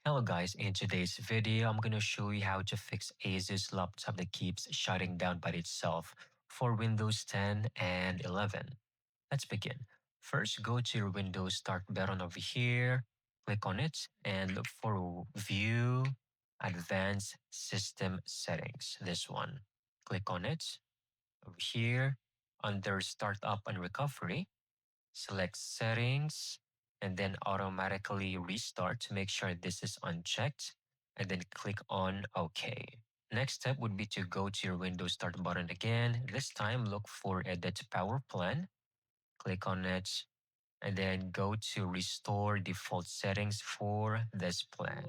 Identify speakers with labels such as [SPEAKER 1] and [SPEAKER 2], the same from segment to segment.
[SPEAKER 1] Hello guys, in today's video, I'm going to show you how to fix Asus laptop that keeps shutting down by itself for Windows 10 and 11. Let's begin. First, go to your Windows Start button over here, click on it, and look for View, Advanced System Settings, this one. Click on it. Over here, under Startup and Recovery, select Settings, and then automatically restart to make sure this is unchecked, and then click on OK. Next step would be to go to your Windows Start button again. This time, look for Edit Power Plan. Click on it, and then go to Restore Default Settings for this plan.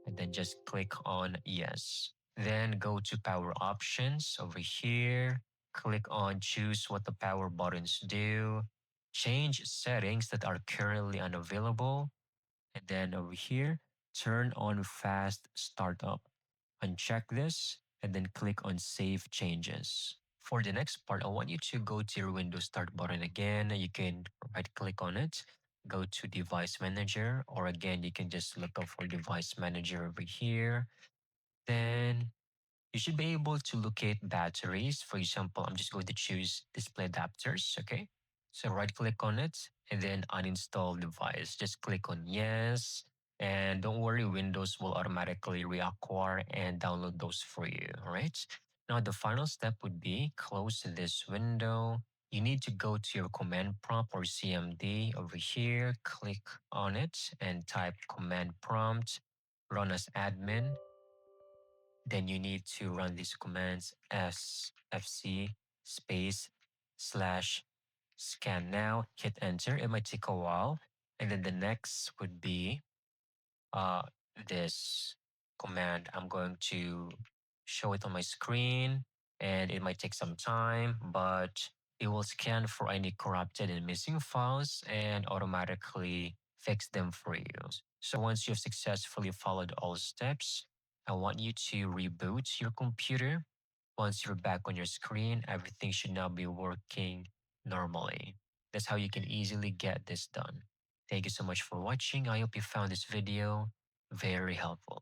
[SPEAKER 1] And then just click on Yes. Then go to Power Options over here. Click on Choose what the power buttons do. Change settings that are currently unavailable. And then over here, turn on Fast Startup. Uncheck this and then click on Save Changes. For the next part, I want you to go to your Windows Start button again. You can right click on it, go to Device Manager, or again, you can just look up for Device Manager over here. Then you should be able to locate batteries. For example, I'm just going to choose display adapters. Okay. So right click on it and then uninstall device. Just click on yes. And don't worry, Windows will automatically reacquire and download those for you. All right. Now, the final step would be close this window. You need to go to your command prompt or CMD over here. Click on it and type command prompt, run as admin. Then you need to run these commands fc space / scan now, hit enter. It might take a while. And then the next would be this command. I'm going to show it on my screen and it might take some time, but it will scan for any corrupted and missing files and automatically fix them for you. So once you've successfully followed all steps, I want you to reboot your computer. Once you're back on your screen, everything should now be working normally. That's how you can easily get this done. Thank you so much for watching. I hope you found this video very helpful.